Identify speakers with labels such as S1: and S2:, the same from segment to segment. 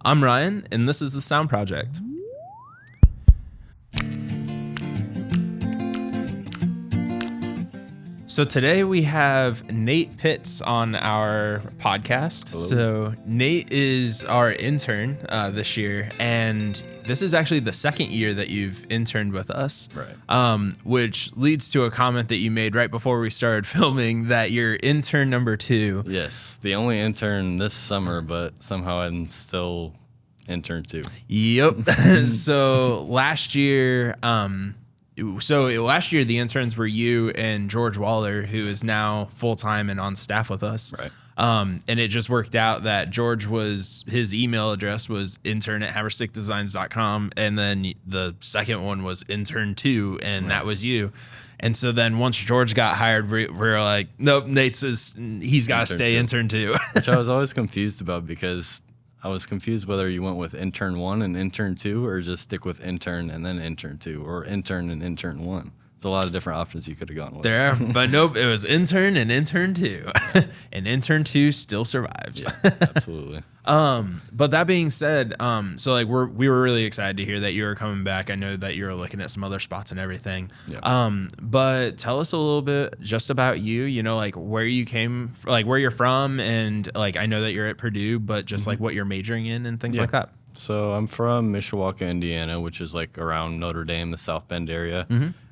S1: I'm Ryan, and this is the Sound Project. So today we have Nate Pitts on our podcast.
S2: Hello.
S1: So Nate is our intern this year, and this is actually the second year that you've interned with us.
S2: Right.
S1: Which leads to a comment that you made right before we started filming that you're intern number 2.
S2: Yes, the only intern this summer, but somehow I'm still intern 2.
S1: Yep. So last year, the interns were you and George Waller, who is now full-time and on staff with us.
S2: Right.
S1: And it just worked out that his email address was intern@haverstickdesigns.com. And then the second one was intern2, and that was you. And so then once George got hired, we were like, nope, he's got to stay intern 2.
S2: Which I was always confused about, because I was confused whether you went with intern 1 and intern 2, or just stick with intern and then intern 2, or intern and intern 1. It's a lot of different options you could have gone with.
S1: There, but nope, it was intern and intern 2. And intern 2 still survives.
S2: Yeah, absolutely.
S1: But that being said, so like we were really excited to hear that you were coming back. I know that you were looking at some other spots and everything.
S2: Yeah.
S1: But tell us a little bit just about you, like where you came, like where you're from, and like I know that you're at Purdue, but just like what you're majoring in and things like that.
S2: So I'm from Mishawaka, Indiana, which is like around Notre Dame, the South Bend area.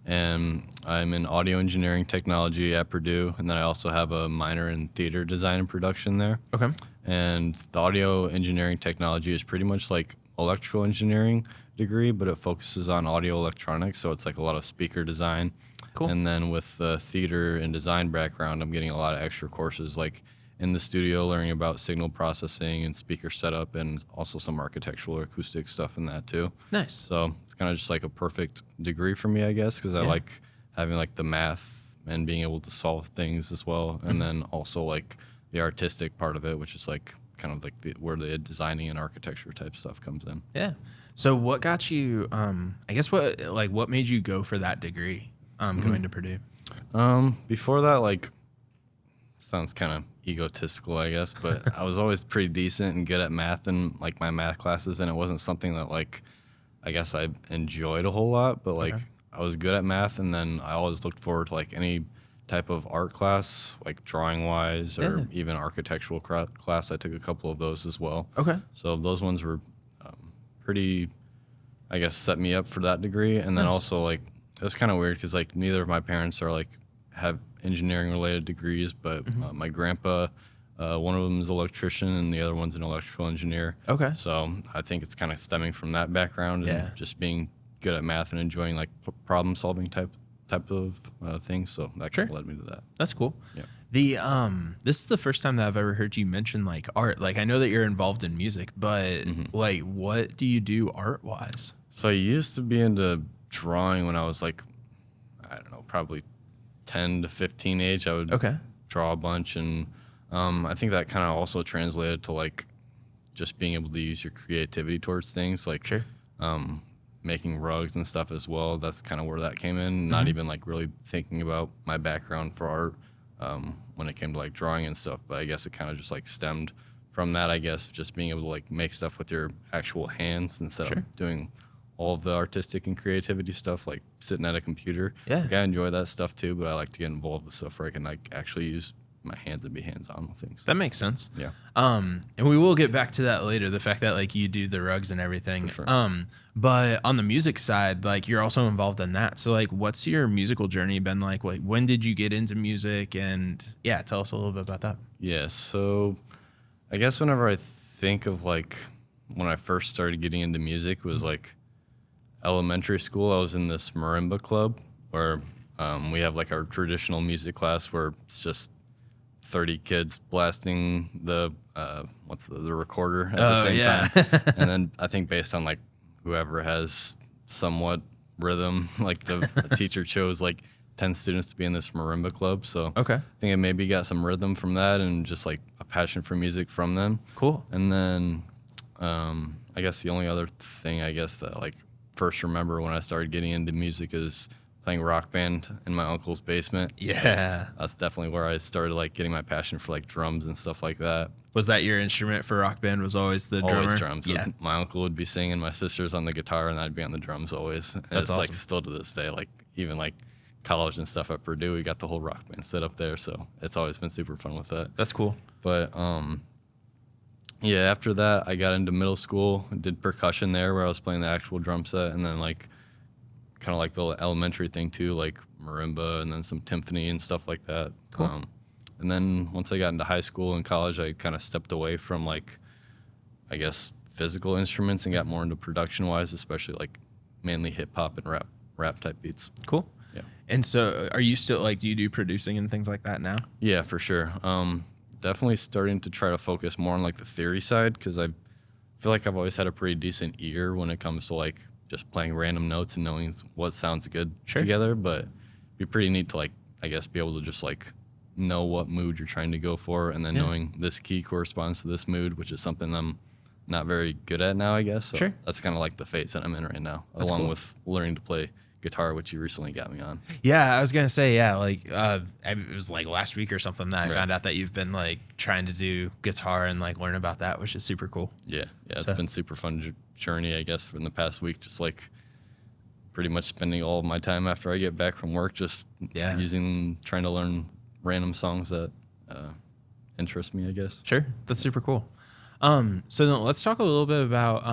S2: And I'm in audio engineering technology at Purdue. And then I also have a minor in theater design and production there.
S1: Okay.
S2: And the audio engineering technology is pretty much like electrical engineering degree, but it focuses on audio electronics. So it's like a lot of speaker design.
S1: Cool.
S2: And then with the theater and design background, I'm getting a lot of extra courses like in the studio, learning about signal processing and speaker setup, and also some architectural or acoustic stuff in that too.
S1: Nice.
S2: So it's kind of just like a perfect degree for me, I guess, because I like having like the math and being able to solve things as well. And then also like the artistic part of it, which is like kind of like where the designing and architecture type stuff comes in.
S1: Yeah. So what got you, I guess what made you go for that degree, going to Purdue?
S2: Before that, like, sounds kind of egotistical, I guess, but I was always pretty decent and good at math in like my math classes, and it wasn't something that like I guess I enjoyed a whole lot, but like I was good at math, and then I always looked forward to like any type of art class, like drawing wise, or even architectural class. I took a couple of those as well.
S1: Okay.
S2: So those ones were pretty, I guess, set me up for that degree. And then also like it was kind of weird because like neither of my parents are like have engineering related degrees, but my grandpa, one of them is an electrician and the other one's an electrical engineer.
S1: Okay.
S2: So I think it's kind of stemming from that background and just being good at math and enjoying like problem solving type of things. So that kind of led me to that.
S1: That's cool.
S2: Yeah.
S1: This is the first time that I've ever heard you mention like art. Like I know that you're involved in music, but like what do you do art wise?
S2: So I used to be into drawing when I was like, I don't know, probably 10 to 15 age. I would draw a bunch, and I think that kind of also translated to like just being able to use your creativity towards things, like making rugs and stuff as well. That's kind of where that came in. Not even like really thinking about my background for art when it came to like drawing and stuff, but I guess it kind of just like stemmed from that, I guess, just being able to like make stuff with your actual hands instead of doing all of the artistic and creativity stuff, like sitting at a computer.
S1: Yeah.
S2: Like I enjoy that stuff too, but I like to get involved with stuff where I can like actually use my hands and be hands-on with things.
S1: That makes sense.
S2: Yeah.
S1: And we will get back to that later, the fact that like you do the rugs and everything.
S2: For sure.
S1: But on the music side, like you're also involved in that. So like what's your musical journey been like? Like when did you get into music? And yeah, tell us a little bit about that.
S2: Yeah, so I guess whenever I think of like when I first started getting into music was like elementary school. I was in this marimba club where we have like our traditional music class where it's just 30 kids blasting the recorder at the same time. And then I think based on like whoever has somewhat rhythm, like the teacher chose like 10 students to be in this marimba club. So I think I maybe got some rhythm from that and just like a passion for music from them.
S1: Cool.
S2: And then I guess the only other thing I guess that like first remember when I started getting into music is playing Rock Band in my uncle's basement.
S1: Yeah.
S2: That's definitely where I started like getting my passion for like drums and stuff like that.
S1: Was that your instrument for Rock Band? Was always the drummer?
S2: Always drums.
S1: Yeah.
S2: My uncle would be singing, my sister's on the guitar, and I'd be on the drums always. And
S1: That's
S2: it's
S1: awesome.
S2: like still to this day, like even like college and stuff at Purdue, we got the whole Rock Band set up there, so it's always been super fun with that.
S1: That's cool.
S2: But yeah, after that, I got into middle school, did percussion there, where I was playing the actual drum set, and then like kind of like the elementary thing too, like marimba and then some timpani and stuff like that.
S1: Cool.
S2: And then once I got into high school and college, I kind of stepped away from like, I guess, physical instruments and got more into production wise, especially like mainly hip hop and rap type beats.
S1: Cool.
S2: Yeah.
S1: And so are you still like, do you do producing and things like that now?
S2: Yeah, for sure. Definitely starting to try to focus more on like the theory side, because I feel like I've always had a pretty decent ear when it comes to like just playing random notes and knowing what sounds good together. But it'd be pretty neat to like, I guess, be able to just like know what mood you're trying to go for, and then knowing this key corresponds to this mood, which is something I'm not very good at now, I guess. So that's kind of like the phase that I'm in right now, along with learning to play guitar, which you recently got me on.
S1: Yeah, I was gonna say, like it was like last week or something that I found out that you've been like trying to do guitar and like learn about that, which is super cool.
S2: Yeah, it's been super fun journey, I guess, from the past week, just like pretty much spending all of my time after I get back from work just trying to learn random songs that interest me, I guess.
S1: Sure, that's super cool. So then let's talk a little bit about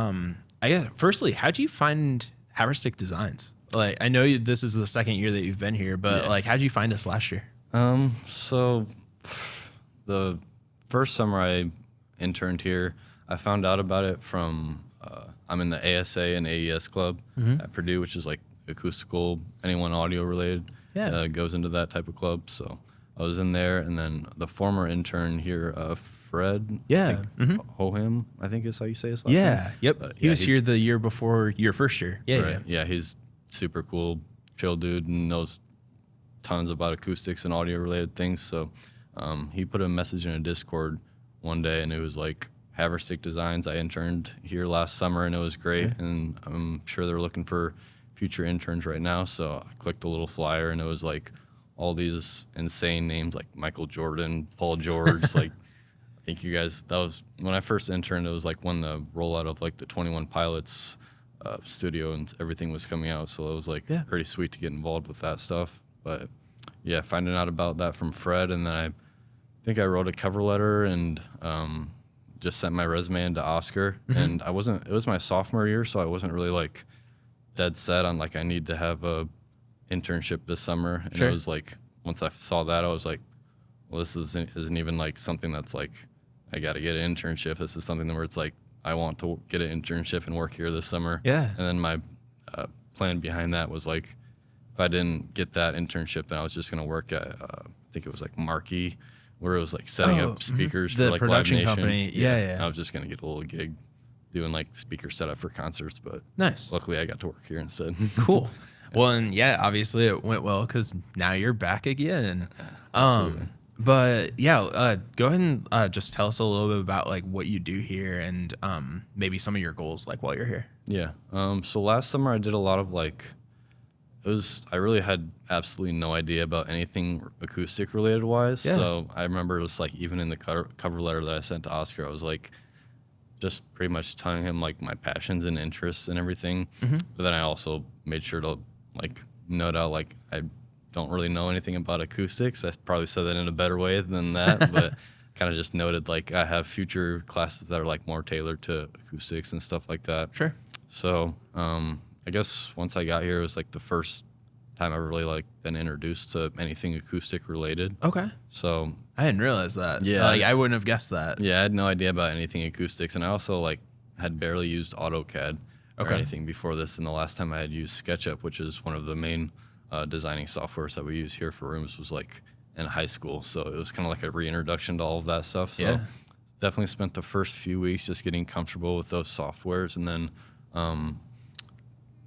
S1: I guess firstly, how'd you find Haverstick Designs? Like, I know this is the second year that you've been here, but like, how'd you find us last year?
S2: So the first summer I interned here, I found out about it from, I'm in the ASA and AES club at Purdue, which is like acoustical, anyone audio related, goes into that type of club. So I was in there, and then the former intern here, Fred, Hoham, I think is how you say his last name.
S1: Yep. He was here the year before your first year.
S2: Yeah, he's super cool, chill dude, and knows tons about acoustics and audio related things. So he put a message in a Discord one day, and it was like, Haverstick Designs, I interned here last summer, and it was great, and I'm sure they're looking for future interns right now. So I clicked a little flyer, and it was like all these insane names like Michael Jordan, Paul George. Like, I think you guys, that was when I first interned. It was like when the rollout of like the 21 Pilots studio and everything was coming out, so it was like pretty sweet to get involved with that stuff. But yeah, finding out about that from Fred, and then I think I wrote a cover letter and just sent my resume into Oscar. And it was my sophomore year, so I wasn't really like dead set on like I need to have a internship this summer. And it was like, once I saw that, I was like, well, this isn't even like something that's like I got to get an internship. This is something where it's like, I want to get an internship and work here this summer. Yeah. And then my plan behind that was like, if I didn't get that internship, then I was just going to work at, I think it was like Marquee, where it was like setting up speakers for like
S1: production
S2: Live Nation.
S1: Company. Yeah.
S2: I was just going to get a little gig doing like speaker setup for concerts, but
S1: nice.
S2: Luckily I got to work here instead.
S1: Cool. Well, and obviously it went well because now you're back again. But yeah, go ahead and just tell us a little bit about like what you do here and maybe some of your goals like while you're here.
S2: Yeah. So last summer I did a lot of like, I really had absolutely no idea about anything acoustic related wise. Yeah. So I remember it was like, even in the cover letter that I sent to Oscar, I was like, just pretty much telling him like my passions and interests and everything. But then I also made sure to like note out like I don't really know anything about acoustics. I probably said that in a better way than that, but kind of just noted like I have future classes that are like more tailored to acoustics and stuff like that. Sure. So I guess once I got here, it was like the first time I've really like been introduced to anything acoustic related. Okay. So
S1: I didn't realize that. Yeah. Like I wouldn't have guessed that.
S2: Yeah, I had no idea about anything acoustics, and I also like had barely used AutoCAD or anything before this. And the last time I had used SketchUp, which is one of the main designing softwares that we use here for rooms, was like in high school. So it was kind of like a reintroduction to all of that stuff. So definitely spent the first few weeks just getting comfortable with those softwares. And then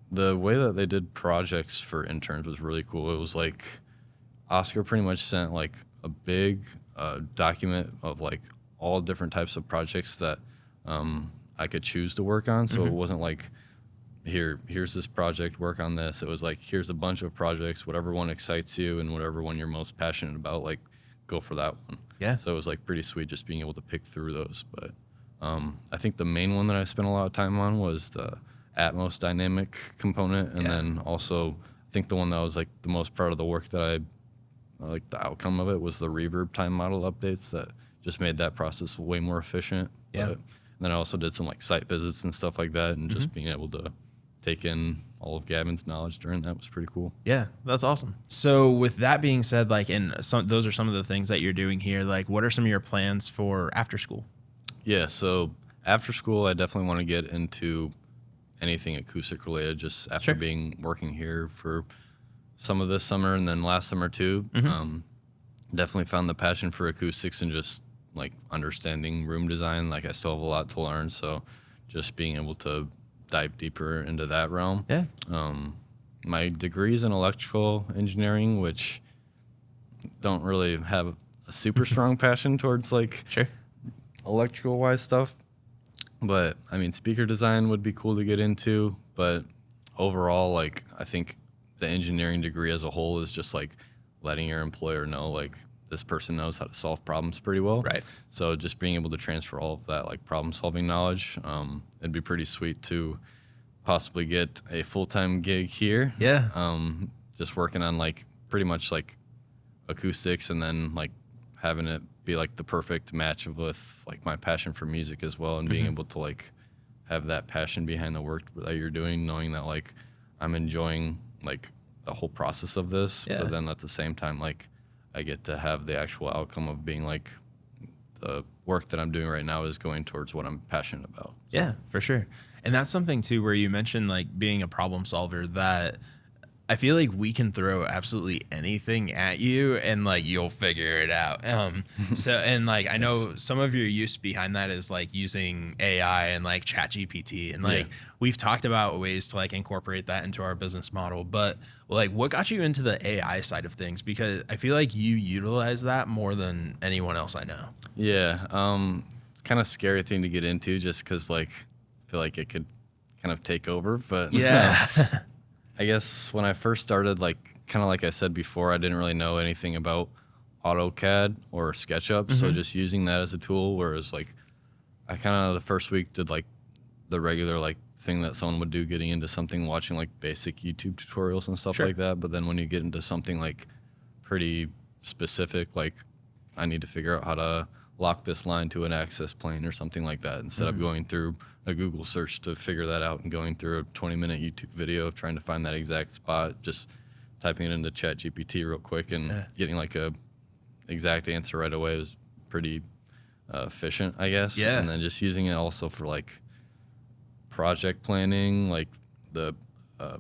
S2: the way that they did projects for interns was really cool. It was like Oscar pretty much sent like a big document of like all different types of projects that I could choose to work on. So it wasn't like, here's this project, work on this. It was like, here's a bunch of projects, whatever one excites you and whatever one you're most passionate about, like go for that one.
S1: Yeah.
S2: So it was like pretty sweet just being able to pick through those. But I think the main one that I spent a lot of time on was the Atmos dynamic component. And then also I think the one that was like the most proud of the work that I like the outcome of it was the reverb time model updates that just made that process way more efficient.
S1: Yeah.
S2: And then I also did some like site visits and stuff like that, and just being able to take in all of Gavin's knowledge during that was pretty cool.
S1: Yeah, that's awesome. So with that being said, like, and those are some of the things that you're doing here. Like, what are some of your plans for after school?
S2: Yeah, so after school, I definitely want to get into anything acoustic related. Just after working here for some of this summer and then last summer too, definitely found the passion for acoustics and just like understanding room design. Like I still have a lot to learn, so just being able to dive deeper into that realm.
S1: Yeah.
S2: My degree is in electrical engineering, which don't really have a super strong passion towards like electrical wise stuff. But I mean, speaker design would be cool to get into. But overall, like I think the engineering degree as a whole is just like letting your employer know like this person knows how to solve problems pretty well.
S1: Right.
S2: So just being able to transfer all of that like problem solving knowledge, it'd be pretty sweet to possibly get a full-time gig here.
S1: Yeah.
S2: Just working on like pretty much like acoustics and then like having it be like the perfect match with like my passion for music as well, and being able to like have that passion behind the work that you're doing, knowing that like I'm enjoying like the whole process of this, but then at the same time like I get to have the actual outcome of being like the work that I'm doing right now is going towards what I'm passionate about. So.
S1: Yeah, for sure. And that's something too where you mentioned like being a problem solver, that I feel like we can throw absolutely anything at you and like you'll figure it out. So and like I know some of your use behind that is like using AI and like ChatGPT, and like we've talked about ways to like incorporate that into our business model. But like, what got you into the AI side of things? Because I feel like you utilize that more than anyone else I know.
S2: Yeah, it's kind of scary thing to get into just because like I feel like it could kind of take over. But I guess when I first started, like kind of like I said before, I didn't really know anything about AutoCAD or SketchUp, so just using that as a tool. Whereas like I kind of the first week did like the regular like thing that someone would do, getting into something, watching like basic YouTube tutorials and stuff like that. But then when you get into something like pretty specific, like I need to figure out how to lock this line to an access plane or something like that, instead of going through a Google search to figure that out and going through a 20-minute YouTube video of trying to find that exact spot, just typing it into ChatGPT real quick and getting like a exact answer right away is pretty efficient, I guess.
S1: Yeah.
S2: And then just using it also for like project planning, like the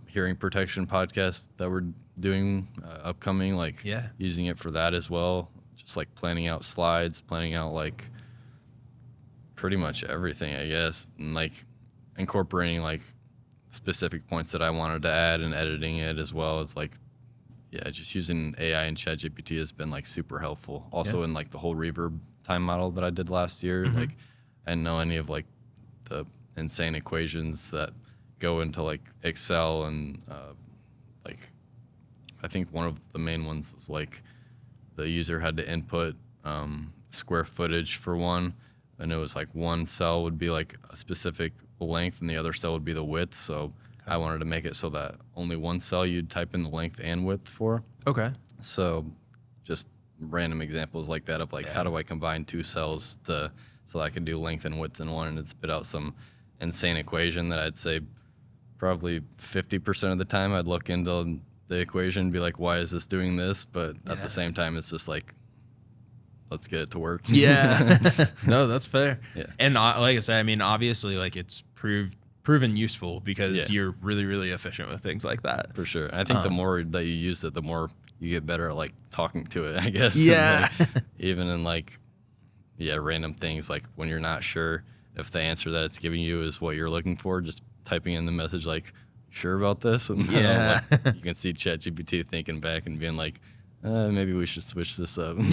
S2: hearing protection podcast that we're doing upcoming, like using it for that as well. Just like planning out slides, planning out like pretty much everything, I guess, and like incorporating like specific points that I wanted to add and editing it as well. As like, just using AI and ChatGPT has been like super helpful. Also in like the whole reverb time model that I did last year, like I didn't know any of like the insane equations that go into like Excel, and like I think one of the main ones was like the user had to input square footage for one, and it was like one cell would be like a specific length and the other cell would be the width. So I wanted to make it so that only one cell you'd type in the length and width for.
S1: Okay.
S2: So just random examples like that of like how do I combine two cells so that I can do length and width in one, and it spit out some insane equation that I'd say probably 50% of the time I'd look into the equation and be like, why is this doing this? But at the same time, it's just like, let's get it to work.
S1: No, that's fair. And like I said, I mean, obviously like it's proven useful because you're really, really efficient with things like that.
S2: For sure. And I think the more that you use it, the more you get better at like talking to it, I guess.
S1: Yeah.
S2: And, like, even in like, random things, like when you're not sure if the answer that it's giving you is what you're looking for, just typing in the message like, sure about this? And like, you can see ChatGPT thinking back and being like, maybe we should switch this up. So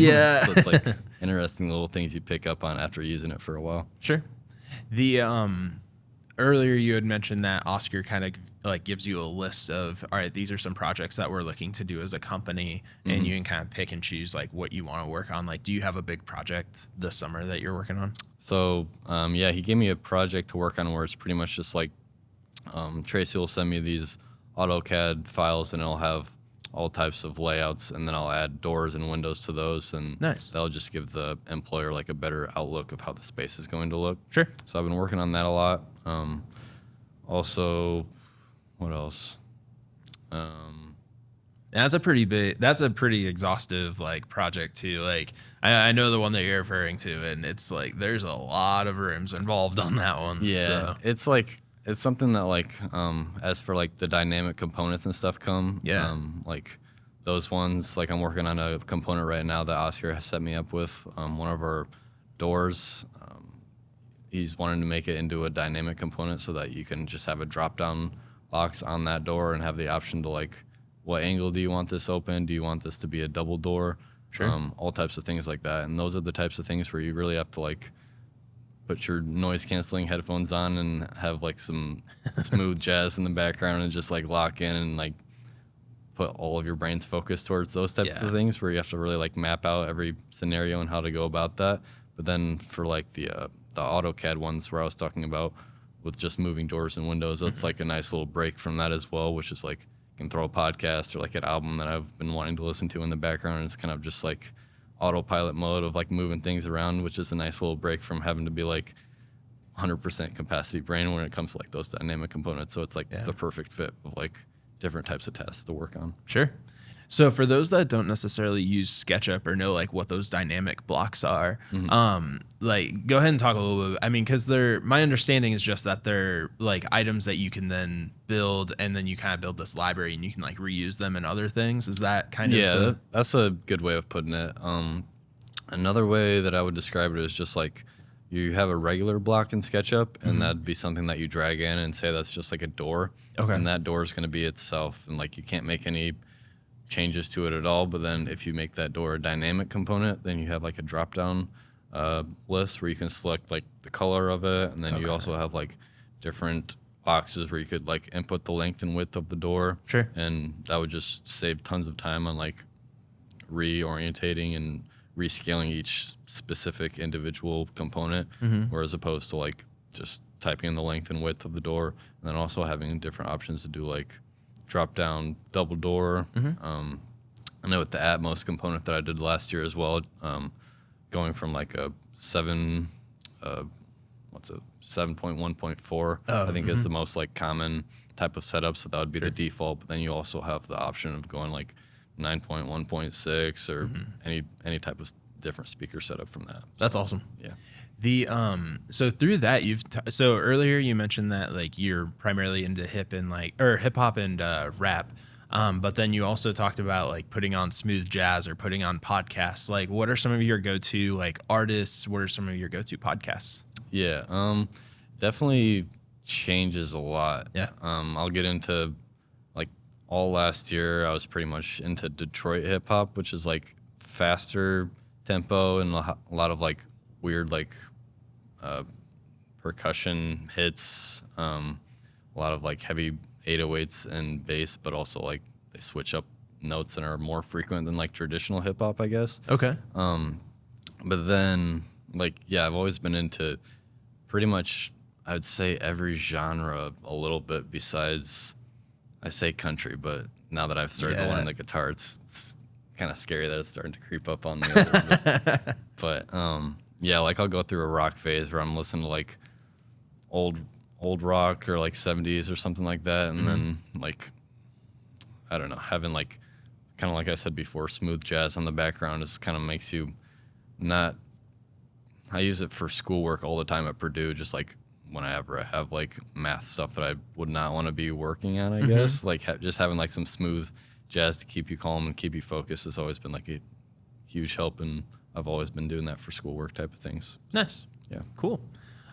S2: it's like interesting little things you pick up on after using it for a while.
S1: Sure. earlier you had mentioned that Oscar kind of like gives you a list of, all right, these are some projects that we're looking to do as a company, and you can kind of pick and choose like what you want to work on. Like, do you have a big project this summer that you're working on?
S2: So, yeah, he gave me a project to work on where it's pretty much just like Tracy will send me these AutoCAD files, and it'll have all types of layouts, and then I'll add doors and windows to those, and
S1: Nice.
S2: that'll just give the employer like a better outlook of how the space is going to look.
S1: Sure.
S2: So I've been working on that a lot. Also, what else?
S1: That's a pretty exhaustive like project too. Like I know the one that you're referring to, and it's like there's a lot of rooms involved on that one.
S2: Yeah,
S1: so.
S2: it's something that like as for like the dynamic components and stuff like those ones, like I'm working on a component right now that Oscar has set me up with one of our doors. He's wanting to make it into a dynamic component so that you can just have a drop down box on that door and have the option to like, what angle do you want this open? Do you want this to be a double door?
S1: Sure.
S2: All types of things like that. And those are the types of things where you really have to like put your noise canceling headphones on and have like some smooth jazz in the background and just like lock in and like put all of your brain's focus towards those types of things, where you have to really like map out every scenario and how to go about that. But then for like the AutoCAD ones where I was talking about with just moving doors and windows, that's like a nice little break from that as well, which is like you can throw a podcast or like an album that I've been wanting to listen to in the background, and it's kind of just like autopilot mode of like moving things around, which is a nice little break from having to be like 100% capacity brain when it comes to like those dynamic components. So it's like the perfect fit of like different types of tasks to work on.
S1: Sure. So for those that don't necessarily use SketchUp or know like what those dynamic blocks are, like go ahead and talk a little bit. I mean, because my understanding is just that they're like items that you can then build, and then you kind of build this library and you can like reuse them in other things. Is that kind of
S2: that's a good way of putting it. Another way that I would describe it is just like you have a regular block in SketchUp, and that'd be something that you drag in and say that's just like a door.
S1: Okay.
S2: And that door is going to be itself, and like you can't make any changes to it at all. But then if you make that door a dynamic component, then you have like a drop down list where you can select like the color of it, and then you also have like different boxes where you could like input the length and width of the door.
S1: Sure.
S2: And that would just save tons of time on like reorientating and rescaling each specific individual component, whereas opposed to like just typing in the length and width of the door, and then also having different options to do like drop down double door. I know with the Atmos component that I did last year as well, going from like a 7.1.4, I think is the most like common type of setup. So that would be the default. But then you also have the option of going like 9.1.6 or any type of different speaker setup from that.
S1: That's awesome.
S2: Yeah.
S1: The so through that so earlier you mentioned that like you're primarily into hip hop and rap, but then you also talked about like putting on smooth jazz or putting on podcasts. Like, what are some of your go-to like artists? What are some of your go-to podcasts?
S2: Yeah, definitely changes a lot.
S1: Yeah.
S2: I'll get into like all last year I was pretty much into Detroit hip hop, which is like faster tempo and a lot of like weird like percussion hits, a lot of like heavy 808s and bass, but also like they switch up notes and are more frequent than like traditional hip hop, I guess.
S1: Okay.
S2: But then like, yeah, I've always been into pretty much, I'd say every genre a little bit besides, I say country, but now that I've started to learn the guitar, it's kind of scary that it's starting to creep up on me a little bit. But yeah, like I'll go through a rock phase where I'm listening to like old rock or like 70s or something like that, and then like I don't know, having like kind of like I said before, smooth jazz on the background is kind of makes you not. I use it for schoolwork all the time at Purdue, just like whenever I have like math stuff that I would not want to be working on, I guess. Like just having like some smooth jazz to keep you calm and keep you focused has always been like a huge help, and I've always been doing that for schoolwork type of things.
S1: Nice.
S2: Yeah.
S1: Cool.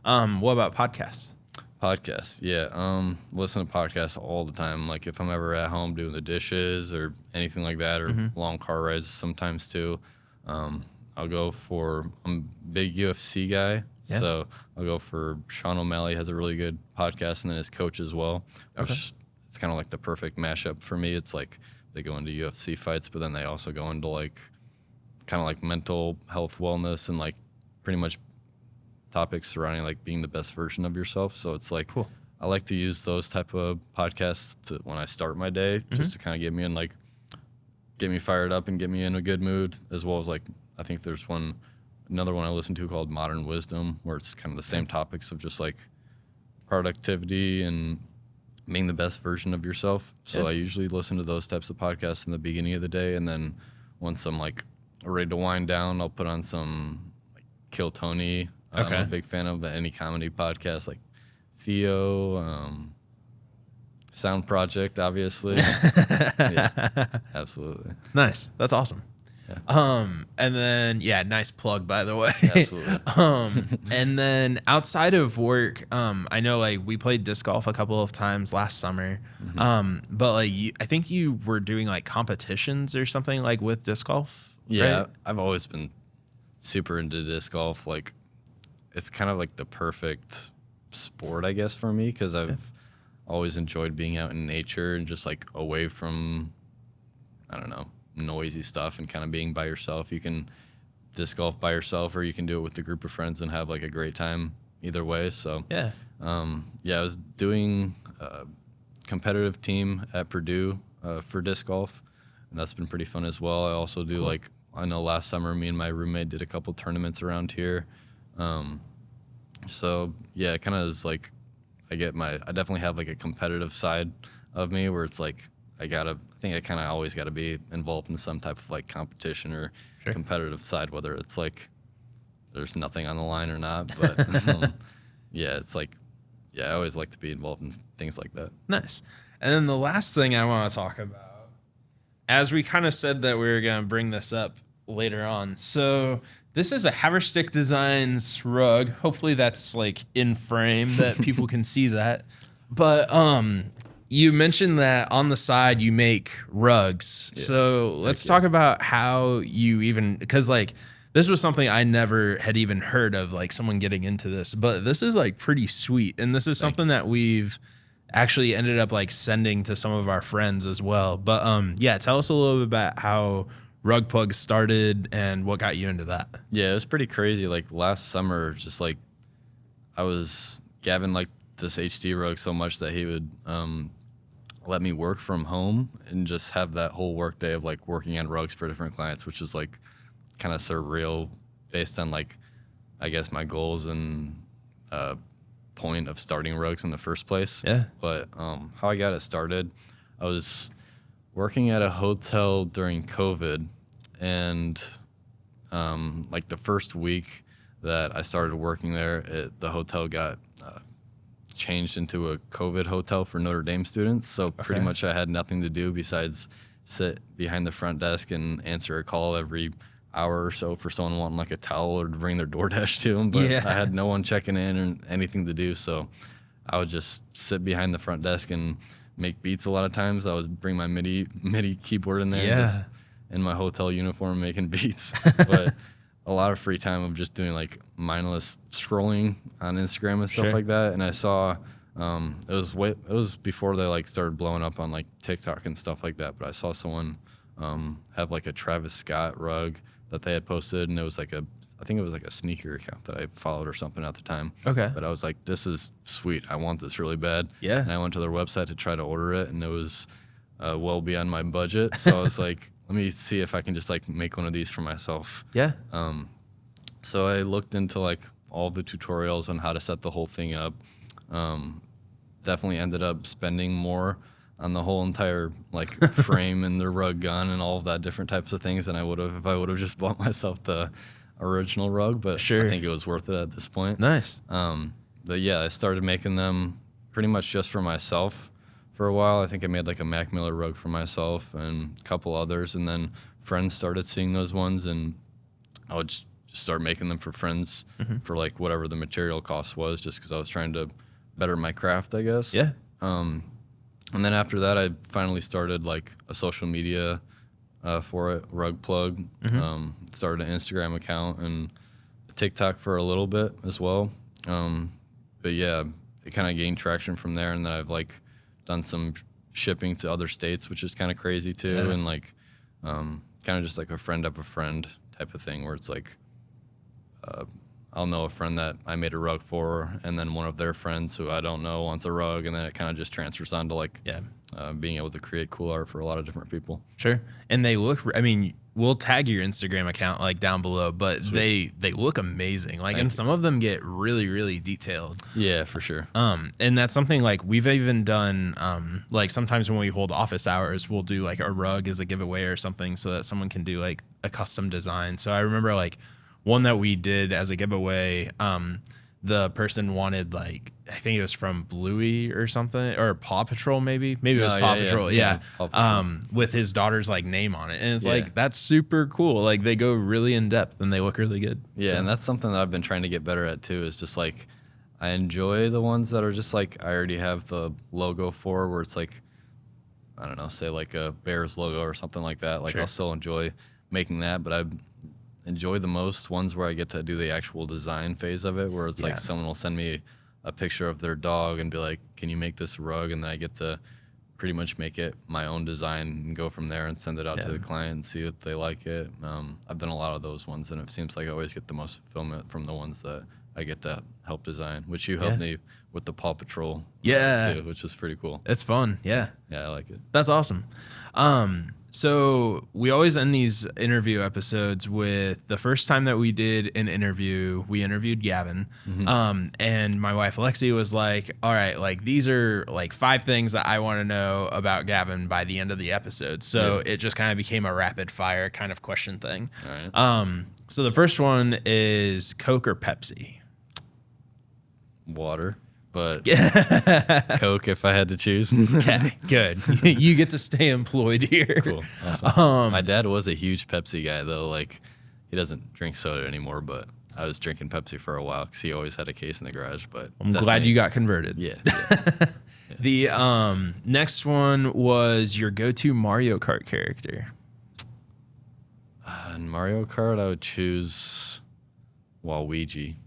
S1: What about podcasts?
S2: Podcasts, yeah. Listen to podcasts all the time. Like if I'm ever at home doing the dishes or anything like that, or long car rides sometimes too. I'm a big UFC guy,
S1: Yeah.
S2: So I'll go for Sean O'Malley has a really good podcast, and then his coach as well, which it's kind of like the perfect mashup for me. It's like they go into UFC fights, but then they also go into like kind of like mental health, wellness, and like pretty much topics surrounding like being the best version of yourself. So it's like
S1: Cool.
S2: I like to use those type of podcasts when I start my day, just to kind of get me in like get me fired up and get me in a good mood, as well as like I think there's another one I listen to called Modern Wisdom, where it's kind of the same topics of just like productivity and being the best version of yourself. So I usually listen to those types of podcasts in the beginning of the day, and then once I'm like ready to wind down, I'll put on some like Kill Tony. I'm a big fan of any comedy podcast like Theo, Sound Project, obviously. Yeah, absolutely.
S1: Nice. That's awesome. Yeah. And then, nice plug, by the way.
S2: Absolutely.
S1: And then outside of work, I know like we played disc golf a couple of times last summer. But like I think you were doing like competitions or something like with disc golf.
S2: Yeah,
S1: right?
S2: I've always been super into disc golf. Like it's kind of like the perfect sport, I guess, for me, because I've always enjoyed being out in nature and just like away from, I don't know, noisy stuff, and kind of being by yourself. You can disc golf by yourself, or you can do it with a group of friends and have like a great time either way. So
S1: Yeah.
S2: I was doing a competitive team at Purdue for disc golf, and that's been pretty fun as well. I also do like, I know last summer me and my roommate did a couple tournaments around here. So yeah, it kind of is like I definitely have like a competitive side of me where it's like I think I kind of always got to be involved in some type of like competition or competitive side, whether it's like there's nothing on the line or not. But it's like, I always like to be involved in things like that.
S1: Nice. And then the last thing I want to talk about, as we kind of said that we were going to bring this up later on. So this is a Haverstick Designs rug. Hopefully that's like in frame that people can see that. But you mentioned that on the side you make rugs. Yeah. So let's talk about how you even, because like this was something I never had even heard of, like someone getting into this, but this is like pretty sweet. And this is something that we've actually ended up like sending to some of our friends as well. But tell us a little bit about how Rug Plugg started and what got you into that.
S2: Yeah, it was pretty crazy. Like last summer, just like I was Gavin liked this HD rug so much that he would let me work from home and just have that whole work day of like working on rugs for different clients, which was like kind of surreal based on like I guess my goals and point of starting rugs in the first place.
S1: Yeah.
S2: But how I got it started, I was working at a hotel during COVID, and like the first week that I started working there, the hotel got changed into a COVID hotel for Notre Dame students. So pretty much I had nothing to do besides sit behind the front desk and answer a call every hour or so for someone wanting like a towel or to bring their DoorDash to them. But I had no one checking in or anything to do. So I would just sit behind the front desk and make beats a lot of times. I would bring my MIDI keyboard in there, just in my hotel uniform making beats. But a lot of free time of just doing like mindless scrolling on Instagram and stuff like that. And I saw it was before they like started blowing up on like TikTok and stuff like that. But I saw someone have like a Travis Scott rug that they had posted, and it was like I think it was like a sneaker account that I followed or something at the time.
S1: Okay.
S2: But I was like, this is sweet. I want this really bad.
S1: Yeah.
S2: And I went to their website to try to order it, and it was well beyond my budget. So I was like, let me see if I can just like make one of these for myself.
S1: Yeah.
S2: So I looked into like all the tutorials on how to set the whole thing up. Definitely ended up spending more on the whole entire like frame and the rug gun and all of that different types of things than I would have if I would have just bought myself the original rug. But I think it was worth it at this point.
S1: Nice.
S2: But yeah, I started making them pretty much just for myself for a while. I think I made like a Mac Miller rug for myself and a couple others, and then friends started seeing those ones, and I would just start making them for friends for like whatever the material cost was, just because I was trying to better my craft, I guess.
S1: Yeah.
S2: And then after that, I finally started like a social media for it, Rug Plugg. Started an Instagram account, and it TikTok for a little bit as well. But yeah, it kind of gained traction from there, and then I've like done some shipping to other states, which is kind of crazy too, and like kind of just like a friend of a friend type of thing, where it's like I'll know a friend that I made a rug for, and then one of their friends who I don't know wants a rug, and then it kind of just transfers on to like being able to create cool art for a lot of different people.
S1: Sure. And they look, I mean, we'll tag your Instagram account like down below, but they look amazing. Like, and some of them get really, really detailed.
S2: Yeah, for sure.
S1: And that's something like we've even done, like sometimes when we hold office hours, we'll do like a rug as a giveaway or something so that someone can do like a custom design. So I remember like one that we did as a giveaway, the person wanted like, I think it was from Bluey or something, or Paw Patrol maybe it was Paw Patrol. Yeah.
S2: Paw Patrol.
S1: With his daughter's like name on it. And it's like, that's super cool. Like they go really in depth and they look really good.
S2: Yeah. And that's something that I've been trying to get better at too, is just like, I enjoy the ones that are just like, I already have the logo for, where it's like, I don't know, say like a Bears logo or something like that. Like I'll still enjoy making that, but I enjoy the most ones where I get to do the actual design phase of it, where it's like someone will send me a picture of their dog and be like, can you make this rug? And then I get to pretty much make it my own design and go from there and send it out to the client and see if they like it. I've done a lot of those ones, and it seems like I always get the most fulfillment from the ones that I get to help design, which you helped me with the Paw Patrol too, which is pretty cool.
S1: It's fun. Yeah,
S2: I like it.
S1: That's awesome. So we always end these interview episodes with the first time that we did an interview, we interviewed Gavin. And my wife, Lexi, was like, all right, like these are like 5 things that I want to know about Gavin by the end of the episode. So it just kind of became a rapid fire kind of question thing. All right. So the first one is Coke or Pepsi?
S2: Water. But Coke if I had to choose.
S1: Okay, good. You get to stay employed here.
S2: Cool. Awesome. My dad was a huge Pepsi guy, though. Like, he doesn't drink soda anymore, but I was drinking Pepsi for a while because he always had a case in the garage. But
S1: I'm glad you got converted.
S2: Yeah.
S1: The next one was your go-to Mario Kart character.
S2: In Mario Kart, I would choose Waluigi.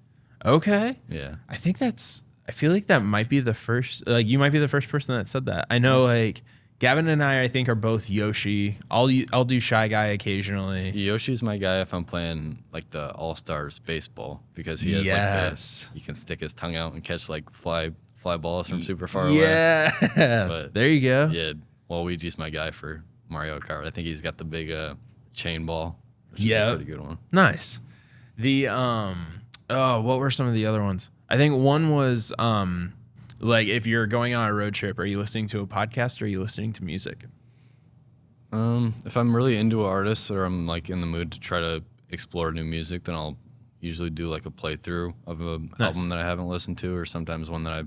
S1: Okay.
S2: Yeah.
S1: I feel like that might be the first, like you might be the first person that said that. I know like Gavin and I think are both Yoshi. I'll do Shy Guy occasionally.
S2: Yoshi's my guy if I'm playing like the All-Stars baseball, because he has like he can stick his tongue out and catch like fly balls from super far away.
S1: Yeah. But there you go.
S2: Yeah. Waluigi's my guy for Mario Kart. I think he's got the big chain ball.
S1: Yeah.
S2: Pretty good one.
S1: Nice. The what were some of the other ones? I think one was like if you're going on a road trip, are you listening to a podcast or are you listening to music?
S2: If I'm really into an artist or I'm like in the mood to try to explore new music, then I'll usually do like a playthrough of an album that I haven't listened to, or sometimes one that I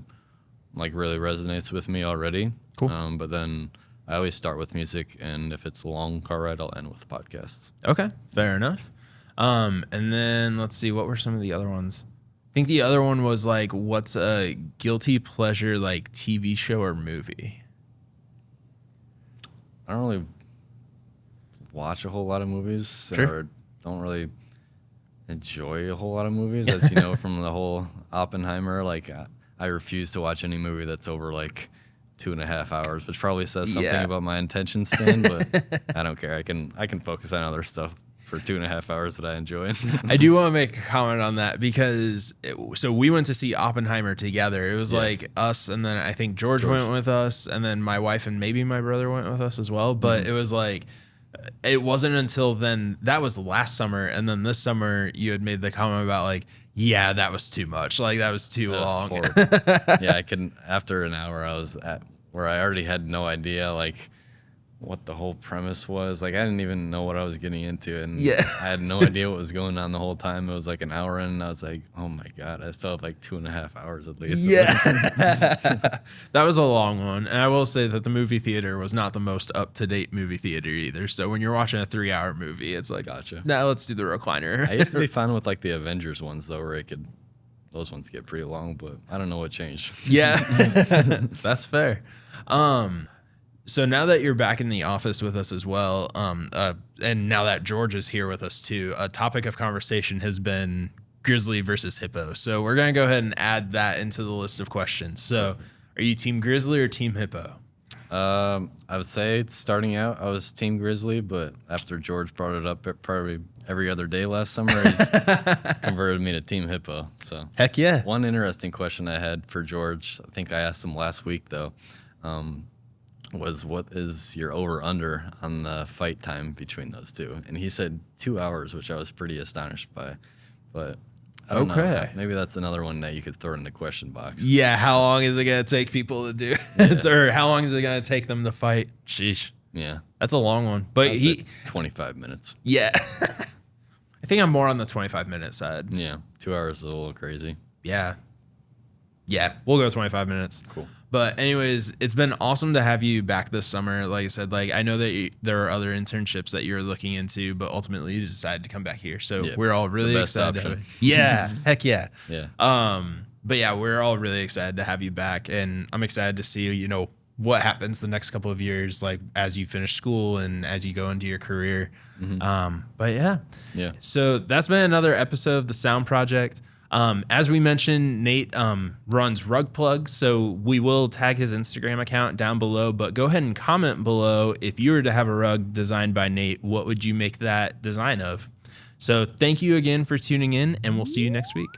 S2: like really resonates with me already.
S1: Cool.
S2: But then I always start with music, and if it's a long car ride, I'll end with podcasts.
S1: Okay, fair enough. And then let's see, what were some of the other ones? I think the other one was like, what's a guilty pleasure like TV show or movie?
S2: I don't really watch a whole lot of movies, or don't really enjoy a whole lot of movies, as you know from the whole Oppenheimer. Like I refuse to watch any movie that's over like 2.5 hours, which probably says something about my attention span, but I don't care. I can focus on other stuff for 2.5 hours that I enjoy.
S1: I do want to make a comment on that because so we went to see Oppenheimer together. It was like us, and then I think George went with us, and then my wife and maybe my brother went with us as well. But it was like, it wasn't until then, that was last summer, and then this summer you had made the comment about like, yeah, that was too much. Like that was too long.
S2: Yeah, after an hour I was at where I already had no idea like what the whole premise was. Like I didn't even know what I was getting into, and I had no idea what was going on the whole time. It was like an hour in, and I was like, oh my god, I still have like 2.5 hours at least.
S1: That was a long one, and I will say that the movie theater was not the most up-to-date movie theater either. So when you're watching a 3-hour movie, it's like, now let's do the recliner.
S2: I used to be fine with like the Avengers ones though, where those ones get pretty long, but I don't know what changed.
S1: That's fair. So now that you're back in the office with us as well, and now that George is here with us too, a topic of conversation has been grizzly versus hippo. So we're going to go ahead and add that into the list of questions. So are you team grizzly or team hippo?
S2: I would say starting out, I was team grizzly, but after George brought it up probably every other day last summer, he's converted me to team hippo. So
S1: heck yeah.
S2: One interesting question I had for George, I think I asked him last week though, was what is your over-under on the fight time between those two? And he said 2 hours, which I was pretty astonished by. But I don't know. Maybe that's another one that you could throw in the question box.
S1: Yeah, how long is it going to take people to do it? Or how long is it going to take them to fight? Sheesh.
S2: Yeah.
S1: That's a long one. But
S2: 25 minutes.
S1: Yeah. I think I'm more on the 25-minute side.
S2: Yeah. 2 hours is a little crazy.
S1: Yeah. Yeah, we'll go 25 minutes.
S2: Cool.
S1: But anyways, it's been awesome to have you back this summer. Like I said, like I know that there are other internships that you're looking into, but ultimately you decided to come back here. So we're all really excited. Yeah, heck yeah.
S2: Yeah.
S1: But yeah, we're all really excited to have you back, and I'm excited to see, you know, what happens the next couple of years, like as you finish school and as you go into your career. But yeah. So that's been another episode of the S.O.U.N.D Project. As we mentioned, Nate runs rug plugs, so we will tag his Instagram account down below, but go ahead and comment below if you were to have a rug designed by Nate, what would you make that design of? So thank you again for tuning in, and we'll see you next week.